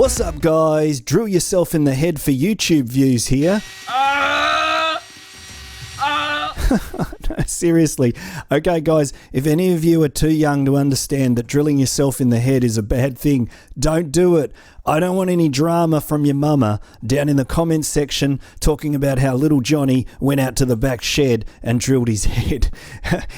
What's up, guys? Drill yourself in the head for YouTube views here. No, seriously. Okay, guys, if any of you are too young to understand that drilling yourself in the head is a bad thing, don't do it. I don't want any drama from your mama down in the comments section talking about how little Johnny went out to the back shed and drilled his head.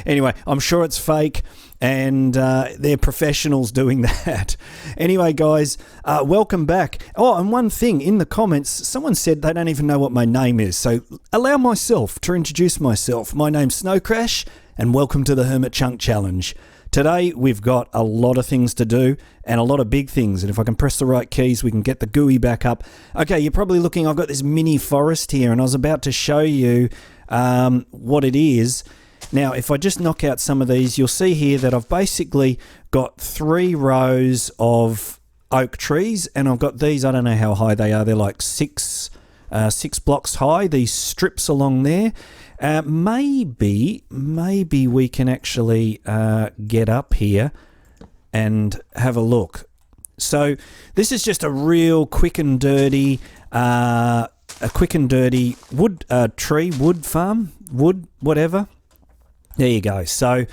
Anyway, I'm sure it's fake and they're professionals doing that. Anyway, guys, welcome back. Oh, and one thing, in the comments, someone said they don't even know what my name is, so allow myself to introduce myself. My name's Snowcrash, and welcome to the Hermit Chunk Challenge. Today, we've got a lot of things to do, and a lot of big things, and if I can press the right keys, we can get the GUI back up. Okay, you're probably looking, I've got this mini forest here, and I was about to show you what it is. Now, if I just knock out some of these, you'll see here that I've basically got 3 rows of oak trees, and I've got these, I don't know how high they are, they're like 6 blocks high, these strips along there. Maybe we can actually get up here and have a look. So this is just a real quick and dirty wood farm, whatever. There you go. So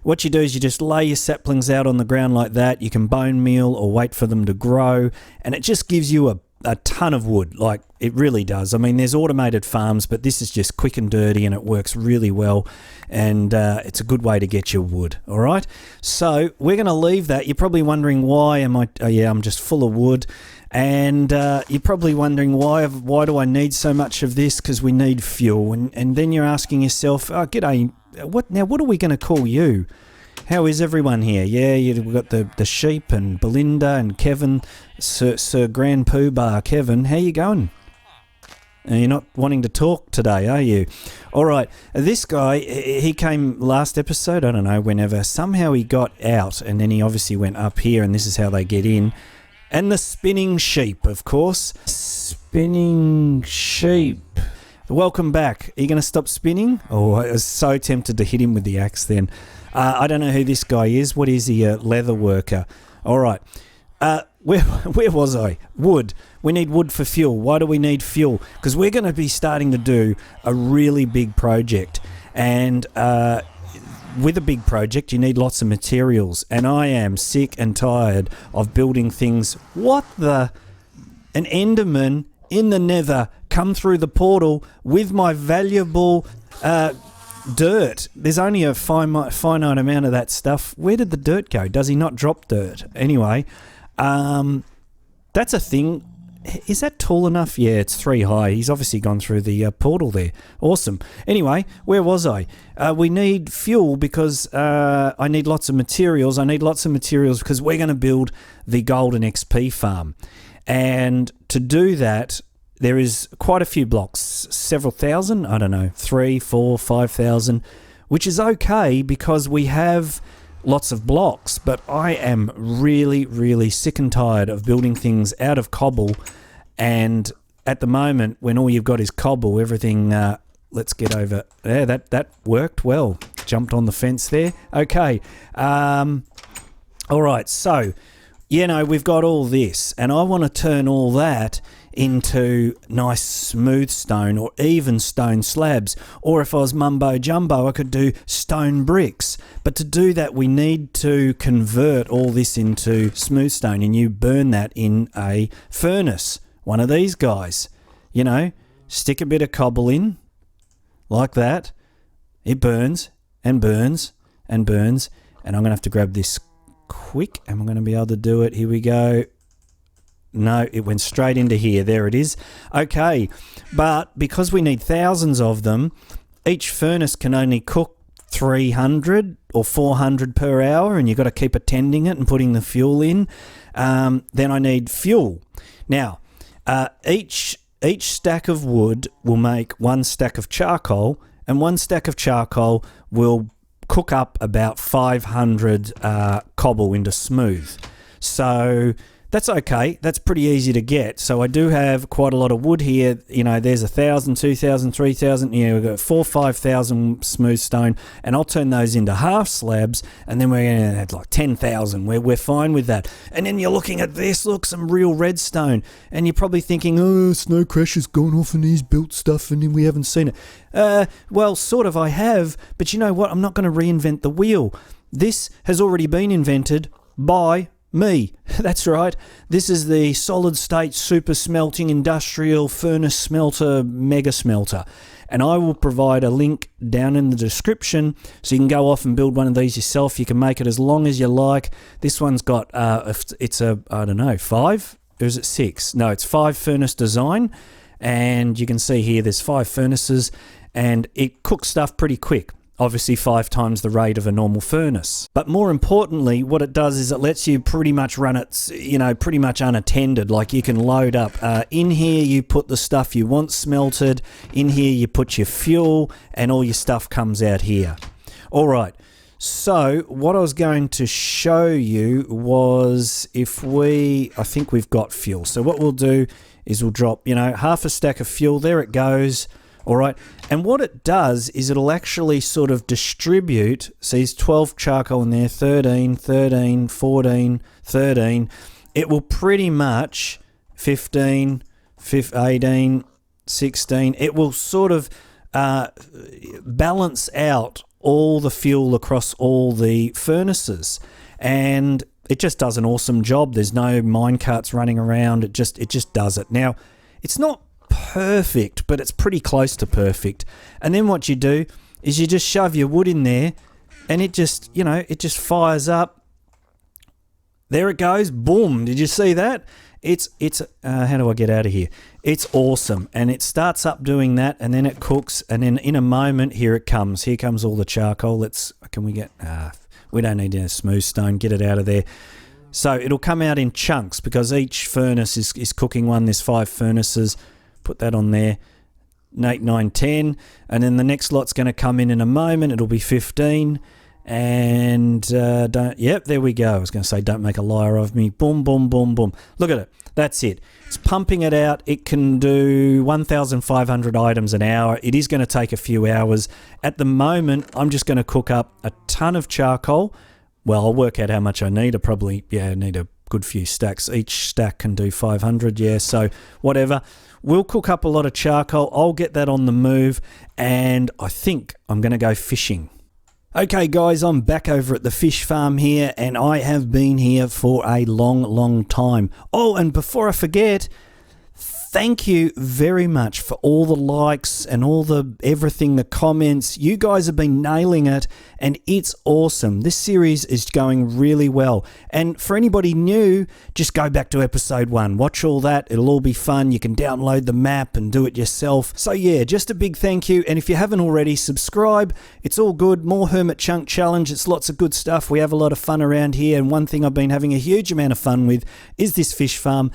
what you do is you just lay your saplings out on the ground like that. You can bone meal or wait for them to grow, and it just gives you a ton of wood. Like, it really does. I mean, there's automated farms, but this is just quick and dirty, and it works really well, and it's a good way to get your wood. All right, so we're going to leave that. You're probably wondering why am I I'm just full of wood, and you're probably wondering why do I need so much of this? Because we need fuel, and then you're asking yourself, oh, g'day, what are we going to call you? How is everyone here? Yeah, you've got the sheep and Belinda and Kevin, Sir Grand Poobah Kevin. How you going? You're not wanting to talk today, are you? All right, this guy, he came last episode, I don't know, whenever. Somehow he got out, and then he obviously went up here, and this is how they get in. And the spinning sheep, of course. Spinning sheep. Welcome back. Are you going to stop spinning? Oh, I was so tempted to hit him with the axe then. I don't know who this guy is. What is he? A leather worker. All right. Where was I? Wood. We need wood for fuel. Why do we need fuel? Because we're going to be starting to do a really big project. And with a big project, you need lots of materials. And I am sick and tired of building things. What the? An enderman in the nether come through the portal with my valuable dirt. There's only a finite amount of that stuff. Where did the dirt go? Does he not drop dirt? Anyway, that's a thing. Is that tall enough? Yeah, it's 3 high. He's obviously gone through the portal there. Awesome. Anyway, where was I? We need fuel because I need lots of materials. I need lots of materials because we're going to build the golden XP farm. And to do that, there is quite a few blocks, several thousand, I don't know, 3, 4, 5,000, which is okay because we have lots of blocks, but I am really, really sick and tired of building things out of cobble, and at the moment, when all you've got is cobble, everything, let's get over, yeah, that worked well, jumped on the fence there, okay, all right, so, we've got all this, and I want to turn all that into nice smooth stone or even stone slabs, or if I was mumbo jumbo I could do stone bricks. But to do that we need to convert all this into smooth stone, and you burn that in a furnace, one of these guys. Stick a bit of cobble in like that, it burns and burns and burns, and I'm gonna have to grab this quick. Am I going to be able to do it? Here we go. No, it went straight into here. There it is. Okay, but because we need thousands of them, each furnace can only cook 300 or 400 per hour, and you've got to keep attending it and putting the fuel in. Then I need fuel. Now, each stack of wood will make 1 stack of charcoal, and 1 stack of charcoal will cook up about 500 cobble into smooth. So That's okay. That's pretty easy to get. So I do have quite a lot of wood here. You know, there's 1,000, 2,000, 3,000. You know, we've got 4,000, 5,000 smooth stone, and I'll turn those into half slabs, and then we're going to have like 10,000. We're fine with that. And then you're looking at this. Look, some real redstone, and you're probably thinking, oh, Snowcrash has gone off and he's built stuff, and we haven't seen it. Well, sort of. I have, but you know what? I'm not going to reinvent the wheel. This has already been invented by me. That's right. This is the solid state super smelting industrial furnace smelter mega smelter. And I will provide a link down in the description so you can go off and build one of these yourself. You can make it as long as you like. This one's got, it's a, I don't know, 5? Or is it 6? No, it's 5 furnace design. And you can see here there's 5 furnaces and it cooks stuff pretty quick. Obviously 5 times the rate of a normal furnace. But more importantly, what it does is it lets you pretty much run it, you know, pretty much unattended. Like you can load up. In here you put the stuff you want smelted. In here you put your fuel and all your stuff comes out here. All right. So what I was going to show you was I think we've got fuel. So what we'll do is we'll drop, you know, half a stack of fuel. There it goes. All right, and what it does is it'll actually sort of distribute, see there's 12 charcoal in there, 13, 13, 14, 13. It will pretty much 15, 18, 16. It will sort of balance out all the fuel across all the furnaces. And it just does an awesome job. There's no mine carts running around. It just does it. Now, it's not perfect, but it's pretty close to perfect. And then what you do is you just shove your wood in there and it just, you know, it just fires up. There it goes. Boom. Did you see that? It's how do I get out of here? It's awesome. And it starts up doing that and then it cooks and then in a moment, here it comes. Here comes all the charcoal. We don't need a smooth stone. Get it out of there. So it'll come out in chunks because each furnace is cooking one. There's 5 furnaces. Put that on there, 8, 9, 10, and then the next lot's going to come in a moment. It'll be 15, and there we go. I was going to say, don't make a liar of me. Boom, boom, boom, boom. Look at it. That's it. It's pumping it out. It can do 1,500 items an hour. It is going to take a few hours. At the moment, I'm just going to cook up a ton of charcoal. Well, I'll work out how much I need. I need a good few stacks. Each stack can do 500, so whatever. We'll cook up a lot of charcoal. I'll get that on the move, and I think I'm going to go fishing. Okay, guys, I'm back over at the fish farm here, and I have been here for a long, long time. Oh, and before I forget, thank you very much for all the likes and all the everything, the comments. You guys have been nailing it, and it's awesome. This series is going really well. And for anybody new, just go back to episode 1. Watch all that. It'll all be fun. You can download the map and do it yourself. So yeah, just a big thank you. And if you haven't already, subscribe. It's all good. More Hermit Chunk Challenge. It's lots of good stuff. We have a lot of fun around here. And one thing I've been having a huge amount of fun with is this fish farm.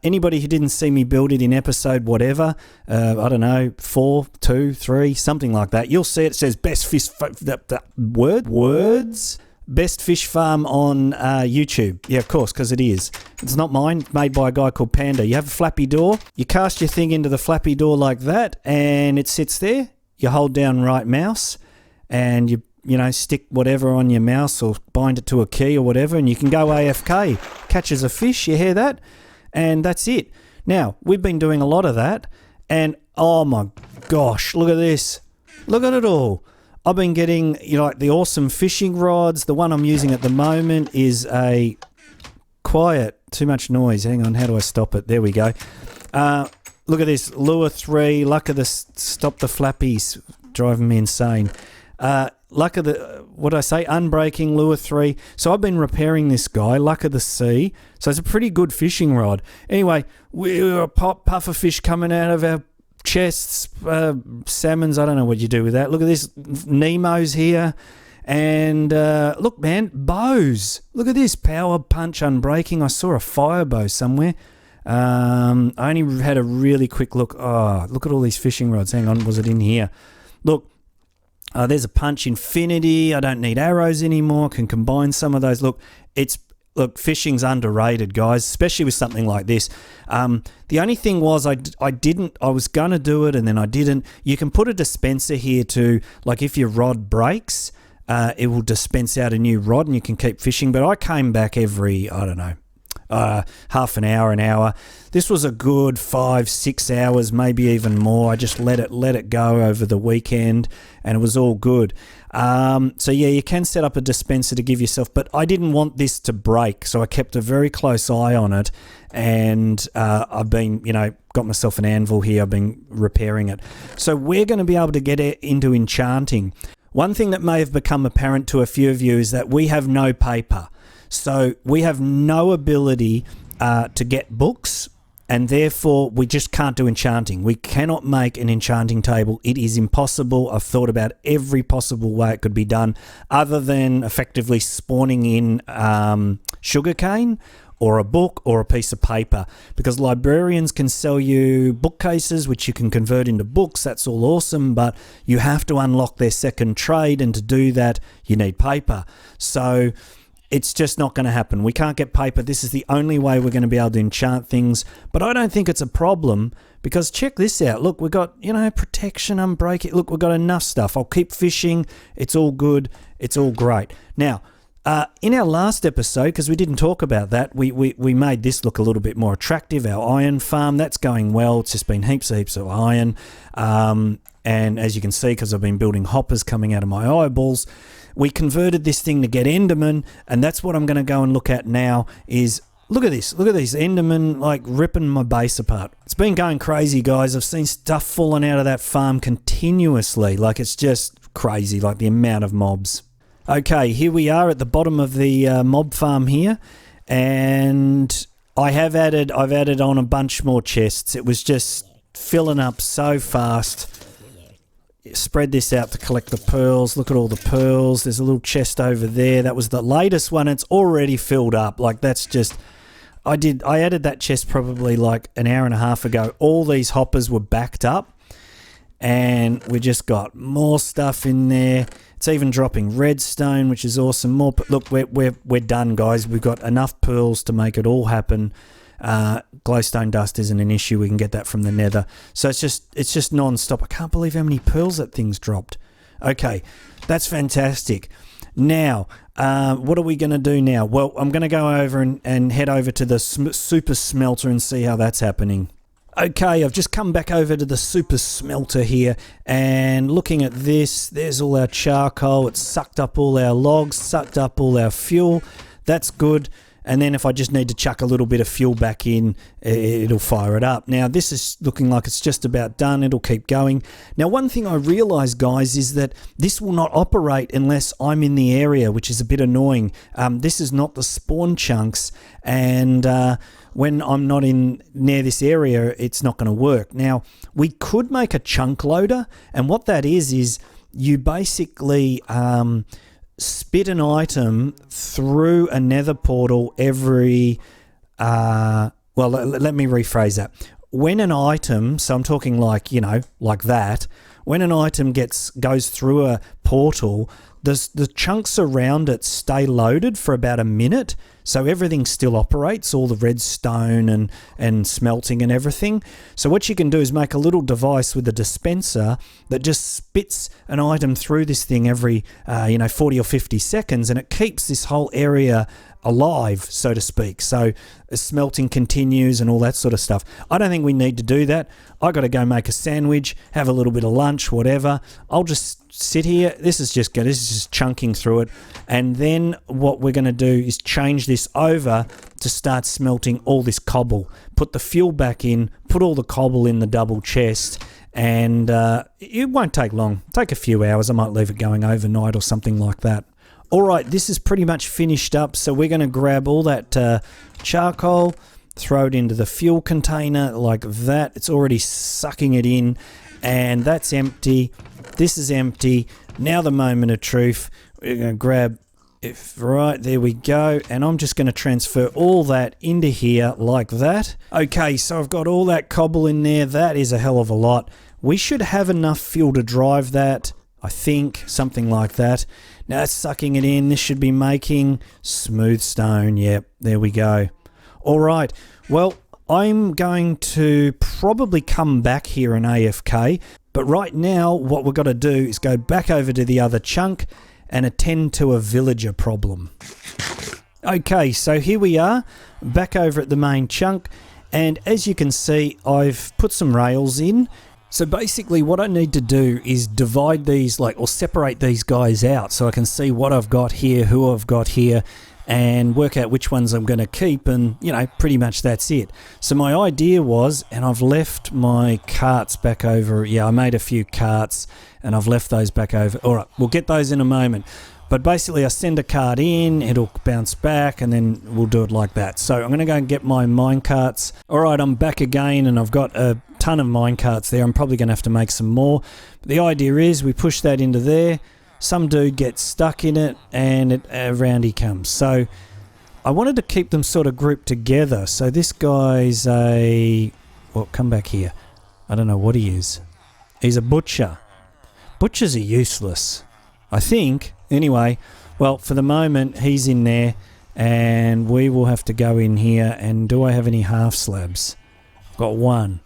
Anybody who didn't see me build it in episode whatever, I don't know, 4, 2, 3, something like that, you'll see it says best fish best fish farm on YouTube. Yeah, of course, because it is. It's not mine, made by a guy called Panda. You have a flappy door, you cast your thing into the flappy door like that, and it sits there. You hold down right mouse, and you stick whatever on your mouse or bind it to a key or whatever, and you can go AFK. Catches a fish, you hear that? And that's it. Now, we've been doing a lot of that, and oh my gosh, look at this. Look at it all. I've been getting the awesome fishing rods. The one I'm using at the moment is a quiet, too much noise. Hang on, how do I stop it? There we go. Look at this, Lure 3, luck of the, stop the flappies, driving me insane. Luck of the, what did I say? Unbreaking Lure 3. So I've been repairing this guy, Luck of the Sea. So it's a pretty good fishing rod. Anyway, we were a puffer fish coming out of our chests, salmons, I don't know what you do with that. Look at this, Nemo's here. And look, man, bows. Look at this, power punch unbreaking. I saw a fire bow somewhere. I only had a really quick look. Oh, look at all these fishing rods. Hang on, was it in here? Look. There's a punch infinity. I don't need arrows anymore. Can combine some of those. Look, Look, fishing's underrated, guys, especially with something like this. The only thing was I was going to do it and then I didn't. You can put a dispenser here to, like if your rod breaks, it will dispense out a new rod and you can keep fishing. But I came back every, I don't know, half an hour. This was a good 5-6 hours, maybe even more. I just let it go over the weekend and it was all good. So yeah, you can set up a dispenser to give yourself, but I didn't want this to break, so I kept a very close eye on it, and I've been, got myself an anvil here. I've been repairing it. So we're going to be able to get into enchanting. One thing that may have become apparent to a few of you is that we have no paper. So we have no ability to get books, and therefore we just can't do enchanting. We cannot make an enchanting table. It is impossible. I've thought about every possible way it could be done, other than effectively spawning in sugarcane or a book or a piece of paper, because librarians can sell you bookcases which you can convert into books. That's all awesome, but you have to unlock their second trade, and to do that you need paper. So it's just not going to happen. We can't get paper. This is the only way we're going to be able to enchant things. But I don't think it's a problem, because check this out. Look, we've got, protection, unbreaking. Look, we've got enough stuff. I'll keep fishing. It's all good. It's all great. Now, in our last episode, because we didn't talk about that, we made this look a little bit more attractive. Our iron farm, that's going well. It's just been heaps of iron. And as you can see, because I've been building hoppers coming out of my eyeballs, we converted this thing to get enderman, and that's what I'm going to go and look at now. Is look at this enderman, like ripping my base apart. It's been going crazy, guys. I've seen stuff falling out of that farm continuously. Like, it's just crazy, like the amount of mobs. Okay, here we are at the bottom of the mob farm here, and I've added on a bunch more chests. It was just filling up so fast. Spread this out to collect the pearls. Look at all the pearls. There's a little chest over there. That was the latest one. It's already filled up. Like, that's just... I added that chest probably like an hour and a half ago. All these hoppers were backed up, and we just got more stuff in there. It's even dropping redstone, which is awesome. More, but look, we're done, guys. We've got enough pearls to make it all happen. Glowstone dust isn't an issue. We can get that from the nether. So it's just non-stop. I can't believe how many pearls that thing's dropped. Okay, that's fantastic. Now, what are we going to do now? Well, I'm going to go over and head over to the super smelter and see how that's happening. Okay, I've just come back over to the super smelter here, and looking at this, there's all our charcoal. It's sucked up all our logs, sucked up all our fuel. That's good. And then if I just need to chuck a little bit of fuel back in, it'll fire it up. Now, this is looking like it's just about done. It'll keep going. Now, one thing I realised, guys, is that this will not operate unless I'm in the area, which is a bit annoying. This is not the spawn chunks, and when I'm not near this area, it's not going to work. Now, we could make a chunk loader, and what that is you basically... spit an item through a nether portal every let me rephrase that. When an item, so I'm talking like that, when an item goes through a portal, the chunks around it stay loaded for about a minute, so everything still operates, all the redstone and smelting and everything. So what you can do is make a little device with a dispenser that just spits an item through this thing every 40 or 50 seconds, and it keeps this whole area alive, so to speak. So smelting continues and all that sort of stuff. I don't think we need to do that. I got to go make a sandwich, have a little bit of lunch, whatever. I'll just sit here. This is just chunking through it. And then what we're going to do is change this over to start smelting all this cobble. Put the fuel back in, put all the cobble in the double chest, and it won't take long. Take a few hours. I might leave it going overnight or something like that. All right, this is pretty much finished up, so we're going to grab all that charcoal, throw it into the fuel container like that. It's already sucking it in, and that's empty. This is empty. Now the moment of truth. We're going to grab right, there we go, and I'm just going to transfer all that into here like that. Okay, so I've got all that cobble in there. That is a hell of a lot. We should have enough fuel to drive that. I think, something like that. Now it's sucking it in. This should be making smooth stone. Yep, there we go. All right, well, I'm going to probably come back here in AFK, but right now what we've got to do is go back over to the other chunk and attend to a villager problem. Okay, so here we are, back over at the main chunk, and as you can see, I've put some rails in. So basically what I need to do is divide these, or separate these guys out so I can see what I've got here, who I've got here, and work out which ones I'm going to keep, and, pretty much that's it. So my idea was, and I've left my carts back over, I made a few carts, and I've left those back over. All right, we'll get those in a moment. But basically I send a cart in, it'll bounce back, and then we'll do it like that. So I'm going to go and get my mine carts. All right, I'm back again, and I've got a ton of mine carts there. I'm probably going to have to make some more. But the idea is we push that into there, some dude gets stuck in it, and around he comes. So I wanted to keep them sort of grouped together. So this guy's come back here. I don't know what he is. He's a butcher. Butchers are useless, I think. Anyway, well, for the moment, he's in there, and we will have to go in here. And do I have any half slabs? Got one.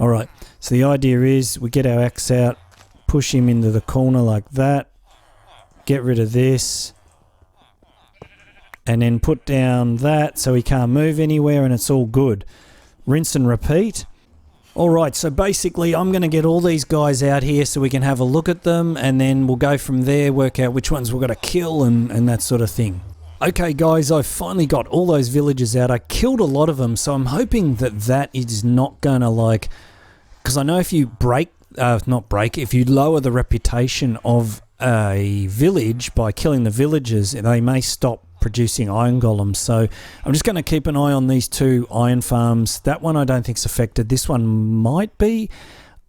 All right, so the idea is we get our axe out, push him into the corner like that, get rid of this, and then put down that so he can't move anywhere, and it's all good. Rinse and repeat. All right, so basically I'm going to get all these guys out here so we can have a look at them, and then we'll go from there, work out which ones we're going to kill and that sort of thing. Okay guys, I've finally got all those villagers out. I killed a lot of them, so I'm hoping that is not going to because I know if you if you lower the reputation of a village by killing the villagers, they may stop producing iron golems. So I'm just going to keep an eye on these two iron farms. That one I don't think's affected. This one might be.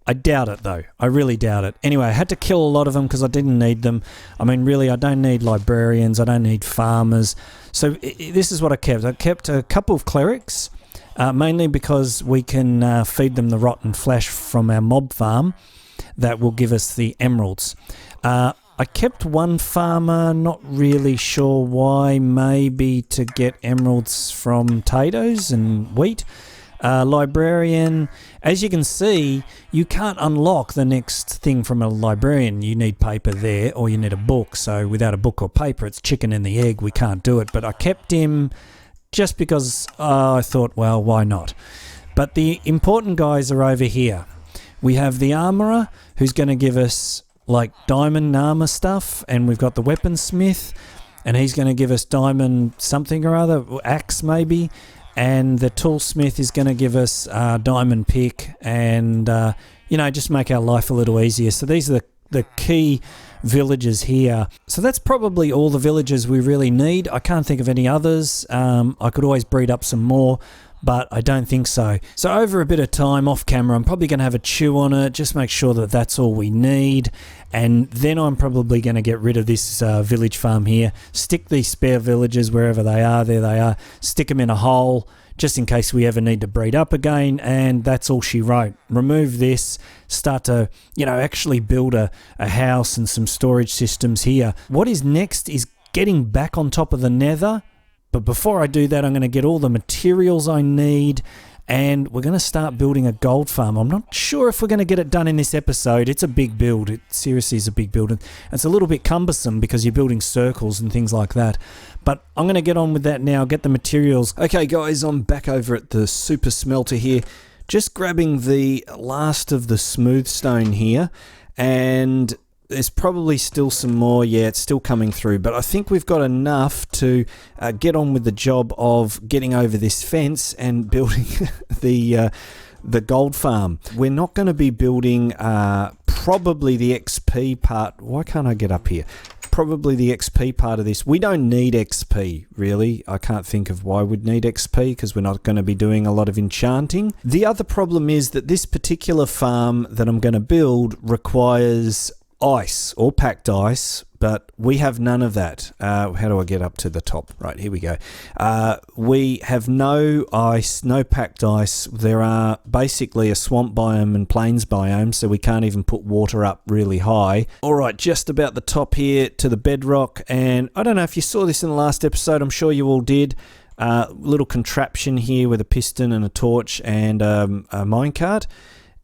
I doubt it though. I really doubt it. Anyway, I had to kill a lot of them because I didn't need them. I mean, really, I don't need librarians. I don't need farmers. So this is what I kept. I kept a couple of clerics, mainly because we can feed them the rotten flesh from our mob farm. That will give us the emeralds. I kept one farmer, not really sure why, maybe to get emeralds from potatoes and wheat. Librarian, as you can see, you can't unlock the next thing from a librarian. You need paper there, or you need a book. So without a book or paper, it's chicken and the egg. We can't do it. But I kept him just because I thought, well, why not? But the important guys are over here. We have the armourer, who's going to give us diamond armor stuff, and we've got the weaponsmith, and he's going to give us diamond something or other, axe maybe, and the toolsmith is going to give us diamond pick, and just make our life a little easier. So these are the key villagers here. So that's probably all the villagers we really need. I can't think of any others. I could always breed up some more, but I don't think so. So over a bit of time off camera, I'm probably going to have a chew on it, just make sure that that's all we need, and then I'm probably going to get rid of this village farm here, stick these spare villagers wherever they are, there they are, stick them in a hole, just in case we ever need to breed up again, and that's all she wrote. Remove this, start to, actually build a house and some storage systems here. What is next is getting back on top of the nether. But before I do that, I'm going to get all the materials I need, and we're going to start building a gold farm. I'm not sure if we're going to get it done in this episode. It's a big build. It seriously is a big build. And it's a little bit cumbersome because you're building circles and things like that. But I'm going to get on with that now, get the materials. Okay, guys, I'm back over at the super smelter here, just grabbing the last of the smooth stone here, and there's probably still some more. Yeah, it's still coming through, but I think we've got enough to get on with the job of getting over this fence and building the gold farm. We're not going to be building probably the XP part. Why can't I get up here? Probably the XP part of this. We don't need XP, really. I can't think of why we'd need XP because we're not going to be doing a lot of enchanting. The other problem is that this particular farm that I'm going to build requires ice or packed ice, but we have none of that. How do I get up to the top? Right, here we go. We have no ice, no packed ice. There are basically a swamp biome and plains biome, so we can't even put water up really high. All right, just about the top here to the bedrock, and I don't know if you saw this in the last episode. I'm sure you all did. Little contraption here with a piston and a torch and a minecart.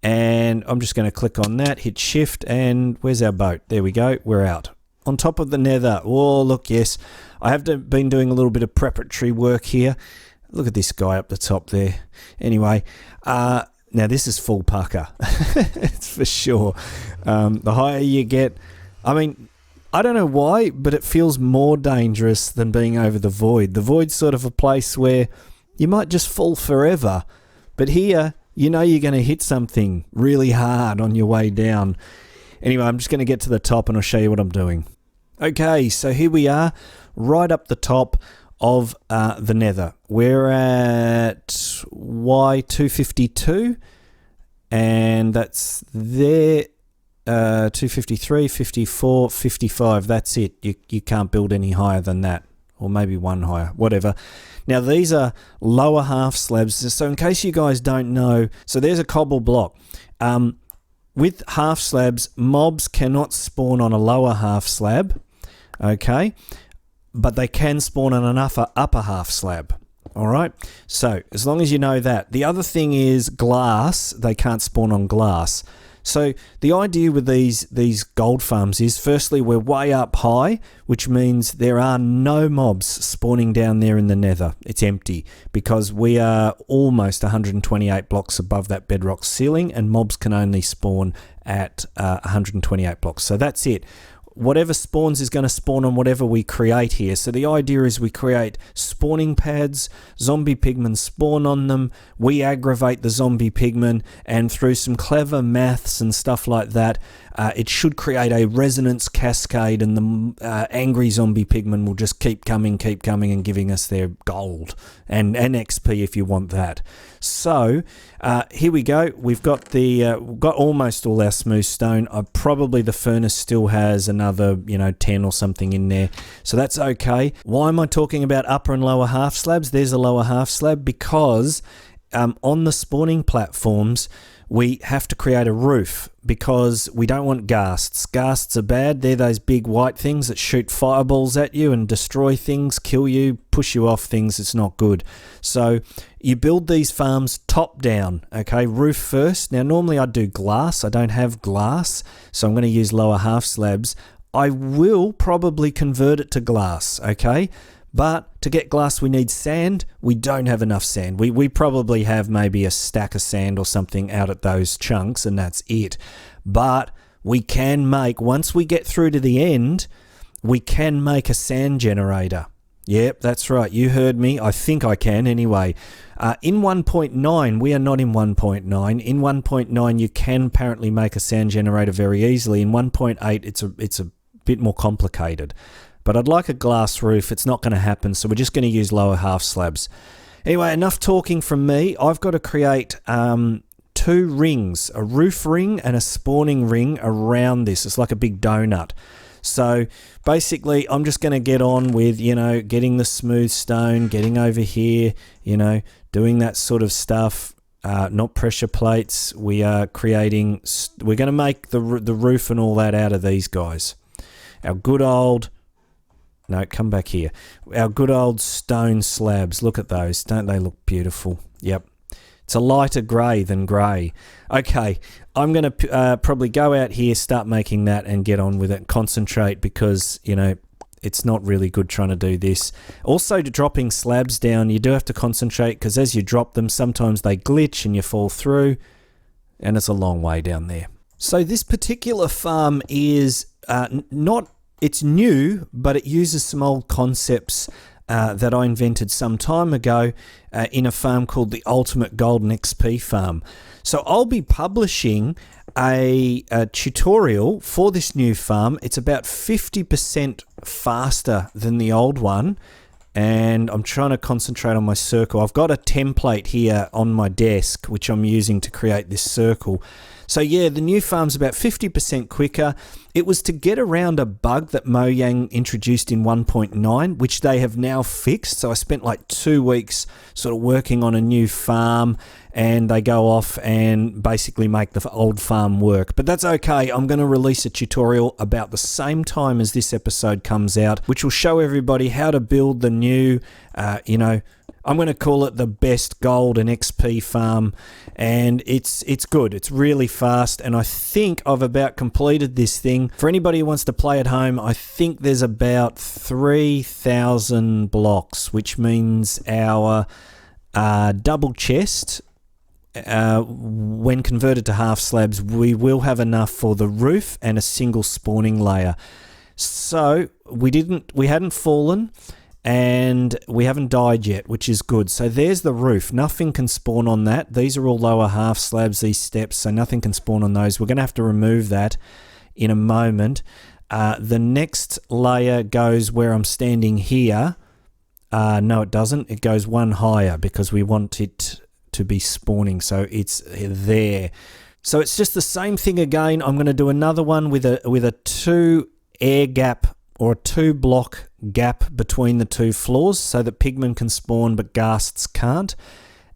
And I'm just going to click on that, hit shift, and where's our boat? There we go, we're out. On top of the nether. Oh, look, yes. I have been doing a little bit of preparatory work here. Look at this guy up the top there. Anyway, now this is full pucker. It's for sure. The higher you get, I mean, I don't know why, but it feels more dangerous than being over the void. The void's sort of a place where you might just fall forever. But here, you know you're going to hit something really hard on your way down. Anyway, I'm just going to get to the top and I'll show you what I'm doing. Okay, so here we are, right up the top of the nether. We're at Y252, and that's there. 253, 54, 55. That's it. You can't build any higher than that, or maybe one higher, whatever. Now, these are lower half slabs. So in case you guys don't know, so there's a cobble block. With half slabs, mobs cannot spawn on a lower half slab, okay? But they can spawn on an upper half slab, all right? So as long as you know that. The other thing is glass. They can't spawn on glass. So the idea with these gold farms is, firstly, we're way up high, which means there are no mobs spawning down there in the nether. It's empty because we are almost 128 blocks above that bedrock ceiling, and mobs can only spawn at 128 blocks. So that's it. Whatever spawns is going to spawn on whatever we create here. So the idea is we create spawning pads, zombie pigmen spawn on them, we aggravate the zombie pigmen, and through some clever maths and stuff like that, it should create a resonance cascade, and the angry zombie pigmen will just keep coming and giving us their gold and XP if you want that. So here we go. We've got we've got almost all our smooth stone. Probably the furnace still has another 10 or something in there, so that's okay. Why am I talking about upper and lower half slabs? There's a lower half slab because on the spawning platforms we have to create a roof because we don't want ghasts. Ghasts are bad. They're those big white things that shoot fireballs at you and destroy things, kill you, push you off things. It's not good. So you build these farms top down, okay? Roof first. Now, normally I'd do glass. I don't have glass, so I'm going to use lower half slabs. I will probably convert it to glass, okay? But to get glass, we need sand. We don't have enough sand. We probably have maybe a stack of sand or something out at those chunks, and that's it. But we can make, once we get through to the end, we can make a sand generator. Yep, that's right. You heard me. I think I can anyway. In 1.9, we are not in 1.9. In 1.9, you can apparently make a sand generator very easily. In 1.8, it's a bit more complicated. But I'd like a glass roof. It's not going to happen, so we're just going to use lower half slabs. Anyway, enough talking from me. I've got to create 2 rings, a roof ring and a spawning ring around this. It's like a big donut. So basically, I'm just going to get on with, getting the smooth stone, getting over here, doing that sort of stuff. Not pressure plates. We are creating, we're going to make the roof and all that out of these guys. Our good old... No, come back here. Our good old stone slabs. Look at those. Don't they look beautiful? Yep. It's a lighter grey than grey. Okay, I'm going to probably go out here, start making that and get on with it. Concentrate because, it's not really good trying to do this. Also, dropping slabs down, you do have to concentrate because as you drop them, sometimes they glitch and you fall through. And it's a long way down there. So this particular farm is it's new, but it uses some old concepts that I invented some time ago in a farm called the Ultimate Golden XP Farm. So I'll be publishing a tutorial for this new farm. It's about 50% faster than the old one, and I'm trying to concentrate on my circle. I've got a template here on my desk, which I'm using to create this circle. So yeah, the new farm's about 50% quicker. It was to get around a bug that Mojang introduced in 1.9, which they have now fixed. So I spent like 2 weeks sort of working on a new farm, and they go off and basically make the old farm work. But that's okay. I'm going to release a tutorial about the same time as this episode comes out, which will show everybody how to build the new, I'm going to call it the best gold and XP farm, and it's good. It's really fast, and I think I've about completed this thing. For anybody who wants to play at home, I think there's about 3,000 blocks, which means our double chest, when converted to half slabs, we will have enough for the roof and a single spawning layer. So we hadn't fallen, and we haven't died yet, which is good. So there's the roof. Nothing can spawn on that. These are all lower half slabs, these steps, so nothing can spawn on those. We're going to have to remove that in a moment. The next layer goes where I'm standing here. No, it doesn't. It goes one higher because we want it to be spawning, so it's there. So it's just the same thing again. I'm going to do another one with a 2 air gap or a 2 block gap between the 2 floors so that pigmen can spawn but ghasts can't.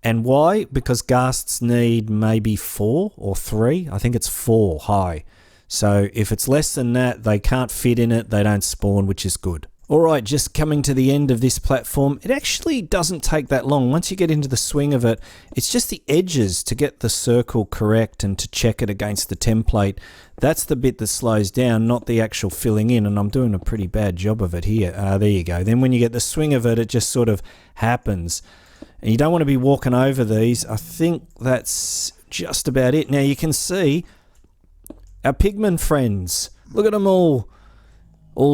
And why? Because ghasts need maybe 4 or 3. I think it's 4 high. So if it's less than that, they can't fit in it, they don't spawn, which is good. Alright, just coming to the end of this platform. It actually doesn't take that long. Once you get into the swing of it, it's just the edges to get the circle correct and to check it against the template. That's the bit that slows down, not the actual filling in, and I'm doing a pretty bad job of it here. There you go. Then when you get the swing of it, it just sort of happens. And you don't want to be walking over these. I think that's just about it. Now you can see our pigman friends. Look at them all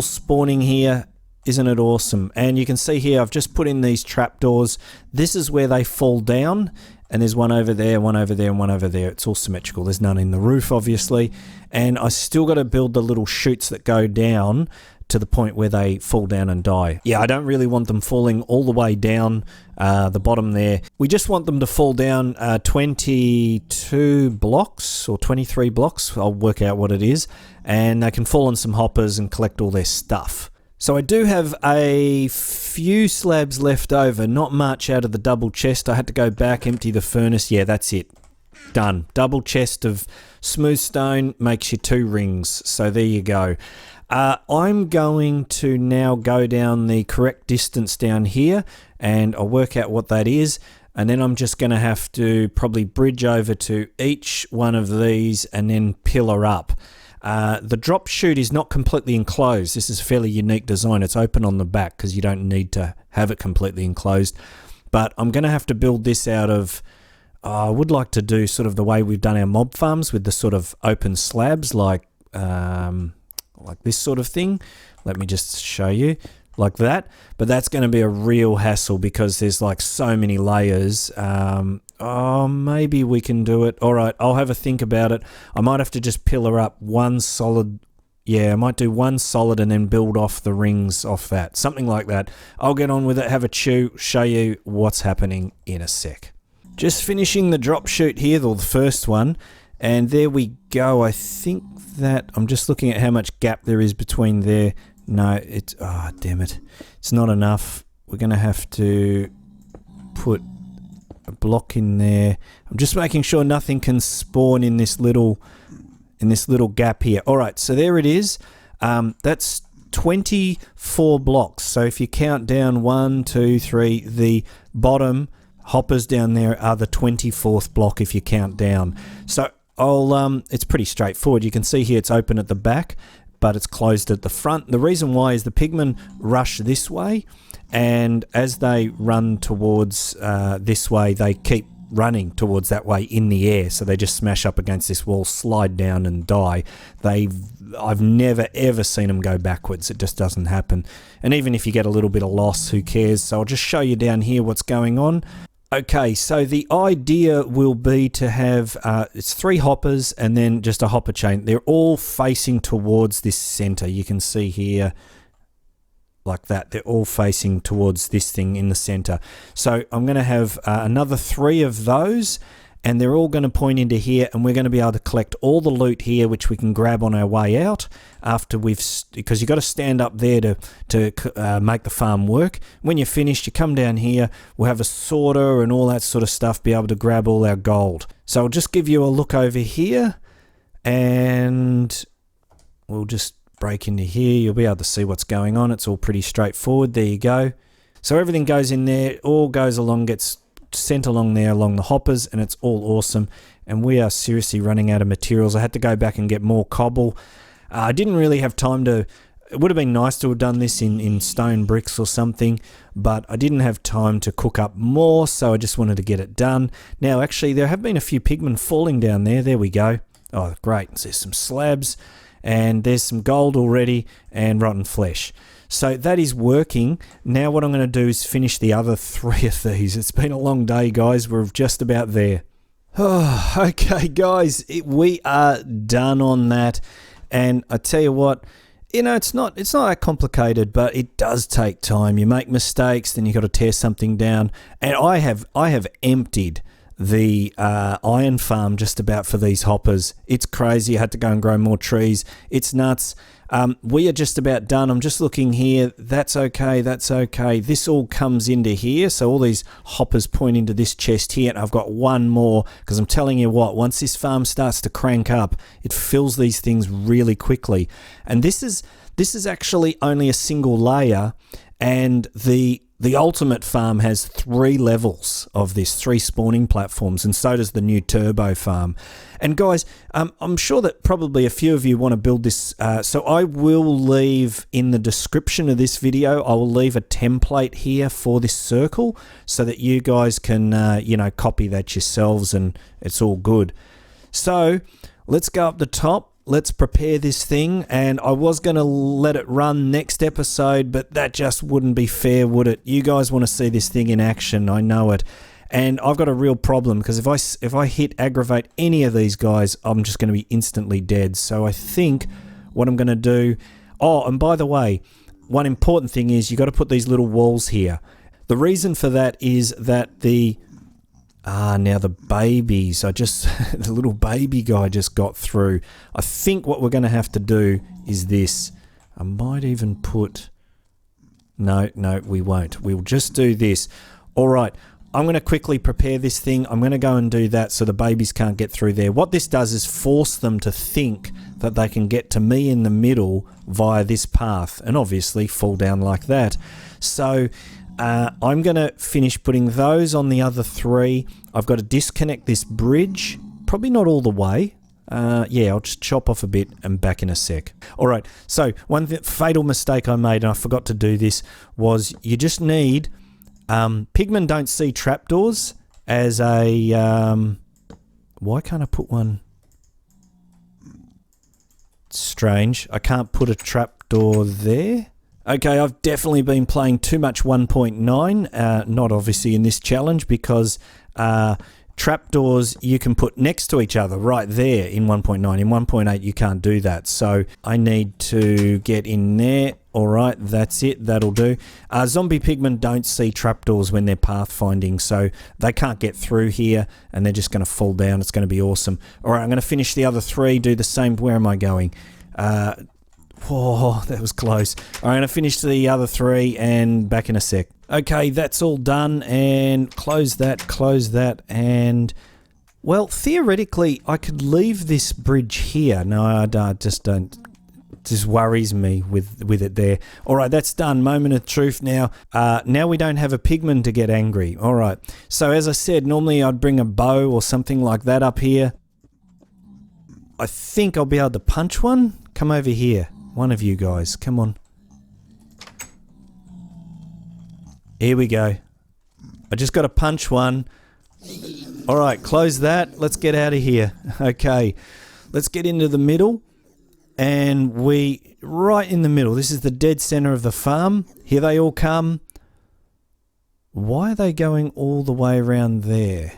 spawning here. Isn't it awesome? And you can see here I've just put in these trapdoors. This is where they fall down, and there's one over there, one over there, and one over there. It's all symmetrical. There's none in the roof, obviously. And I still got to build the little chutes that go down to the point where they fall down and die. Yeah, I don't really want them falling all the way down the bottom there. We just want them to fall down 22 blocks or 23 blocks. I'll work out what it is. And they can fall on some hoppers and collect all their stuff. So I do have a few slabs left over, not much out of the double chest. I had to go back, empty the furnace. Yeah, that's it. Done. Double chest of smooth stone makes you 2 rings. So there you go. I'm going to now go down the correct distance down here, and I'll work out what that is. And then I'm just going to have to probably bridge over to each one of these and then pillar up. The drop chute is not completely enclosed. This is a fairly unique design. It's open on the back because you don't need to have it completely enclosed. But I'm going to have to build this out of... I would like to do sort of the way we've done our mob farms with the sort of open slabs like this sort of thing. Let me just show you. Like that. But that's going to be a real hassle because there's like so many layers. Maybe we can do it. All right, I'll have a think about it. I might have to just pillar up one solid. Yeah, I might do one solid and then build off the rings off that. Something like that. I'll get on with it, have a chew, show you what's happening in a sec. Just finishing the drop chute here, or the first one. And there we go. I think that I'm just looking at how much gap there is between there. No, it's... damn it. It's not enough. We're going to have to put a block in there. I'm just making sure nothing can spawn in this little gap here. All right, so there it is. That's 24 blocks. So if you count down 1, 2, 3, the bottom hoppers down there are the 24th block if you count down. So it's pretty straightforward. You can see here it's open at the back, but it's closed at the front. The reason why is the pigmen rush this way, and as they run towards this way, they keep running towards that way in the air, so they just smash up against this wall, slide down and die. I've never ever seen them go backwards. It just doesn't happen. And even if you get a little bit of loss, who cares? So I'll just show you down here what's going on. Okay, so the idea will be to have, it's 3 hoppers and then just a hopper chain. They're all facing towards this center. You can see here, like that. They're all facing towards this thing in the center. So I'm going to have another 3 of those, and they're all going to point into here, and we're going to be able to collect all the loot here, which we can grab on our way out after because you've got to stand up there to make the farm work. When you're finished, you come down here, we'll have a sorter and all that sort of stuff, be able to grab all our gold. So I'll just give you a look over here, and we'll just break into here. You'll be able to see what's going on. It's all pretty straightforward. There you go. So everything goes in there, all goes along, gets sent along there along the hoppers, and it's all awesome. And we are seriously running out of materials. I had to go back and get more cobble. I didn't really have time to... It would have been nice to have done this in stone bricks or something, but I didn't have time to cook up more, so I just wanted to get it done. Now, actually, there have been a few pigmen falling down there. There we go. Oh, great. There's some slabs, and there's some gold already, and rotten flesh. So that is working. Now what I'm going to do is finish the other 3 of these. It's been a long day, guys. We're just about there. Oh, okay, guys. We are done on that. And I tell you what, you know, it's not that complicated, but it does take time. You make mistakes, then you got to tear something down. And I have emptied the iron farm just about for these hoppers. It's crazy. I had to go and grow more trees. It's nuts. We are just about done. I'm just looking here. That's okay. That's okay. This all comes into here. So all these hoppers point into this chest here. And I've got one more because I'm telling you what, once this farm starts to crank up, it fills these things really quickly. And this is actually only a single layer, and the ultimate farm has 3 levels of this, 3 spawning platforms, and so does the new turbo farm. And guys, I'm sure that probably a few of you want to build this, so I will leave in the description of this video, I will leave a template here for this circle so that you guys can, you know, copy that yourselves, and it's all good. So let's go up the top. Let's prepare this thing, and I was going to let it run next episode, but that just wouldn't be fair, would it? You guys want to see this thing in action, I know it. And I've got a real problem, because if I hit aggravate any of these guys, I'm just going to be instantly dead. So I think what I'm going to do... Oh, and by the way, one important thing is you got to put these little walls here. The reason for that is that the... now the babies, the little baby guy just got through. I think what we're going to have to do is this. I might even put... No, we won't. We'll just do this. All right, I'm going to quickly prepare this thing. I'm going to go and do that so the babies can't get through there. What this does is force them to think that they can get to me in the middle via this path, and obviously fall down like that. So... I'm going to finish putting those on the other 3. I've got to disconnect this bridge. Probably not all the way. Yeah, I'll just chop off a bit and back in a sec. All right, so one fatal mistake I made, and I forgot to do this, was you just need... pigmen don't see trapdoors as a... why can't I put one... Strange. I can't put a trapdoor there. Okay, I've definitely been playing too much 1.9, not obviously in this challenge, because trapdoors you can put next to each other right there in 1.9. In 1.8 you can't do that, so I need to get in there. Alright, that's it, that'll do. Zombie pigmen don't see trapdoors when they're pathfinding, so they can't get through here, and they're just going to fall down. It's going to be awesome. Alright, I'm going to finish the other 3, do the same. Where am I going? Oh, that was close. All right, I'm going to finish the other 3 and back in a sec. Okay, that's all done, and close that, and... Well, theoretically, I could leave this bridge here. No, I just don't... It just worries me with it there. All right, that's done. Moment of truth now. Now we don't have a pigman to get angry. All right, so as I said, normally I'd bring a bow or something like that up here. I think I'll be able to punch one. Come over here. One of you guys, come on. Here we go. I just got to punch one. All right, close that. Let's get out of here. Okay, let's get into the middle. And right in the middle. This is the dead center of the farm. Here they all come. Why are they going all the way around there?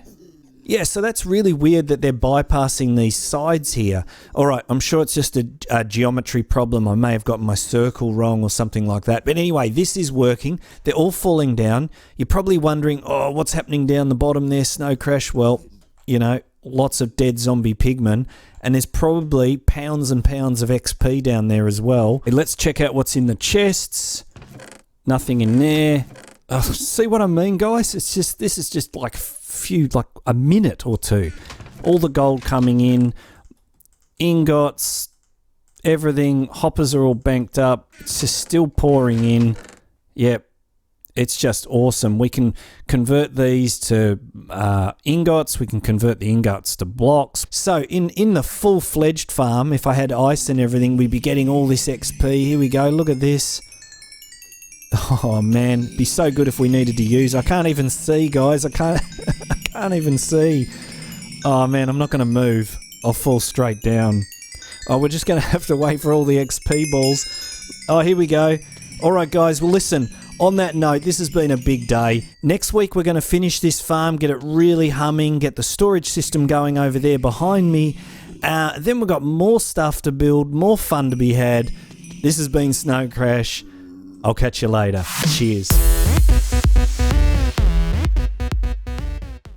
Yeah, so that's really weird that they're bypassing these sides here. All right, I'm sure it's just a geometry problem. I may have gotten my circle wrong or something like that. But anyway, this is working. They're all falling down. You're probably wondering, oh, what's happening down the bottom there, Snowcrash? Well, you know, lots of dead zombie pigmen, and there's probably pounds and pounds of XP down there as well. Let's check out what's in the chests. Nothing in there. Oh, see what I mean, guys? It's just, this is just like a minute or two. All the gold coming in, ingots, everything. Hoppers are all banked up. It's just still pouring in. Yep. It's just awesome. We can convert these to ingots. We can convert the ingots to blocks. So in the full-fledged farm, if I had ice and everything, we'd be getting all this XP. Here we go. Look at this. Oh, man. It'd be so good if we needed to use. I can't even see, guys. I can't even see. Oh, man. I'm not going to move. I'll fall straight down. Oh, we're just going to have to wait for all the XP balls. Oh, here we go. All right, guys. Well, listen. On that note, this has been a big day. Next week, we're going to finish this farm, get it really humming, get the storage system going over there behind me. Then we've got more stuff to build, more fun to be had. This has been Snowcrash. I'll catch you later. Cheers.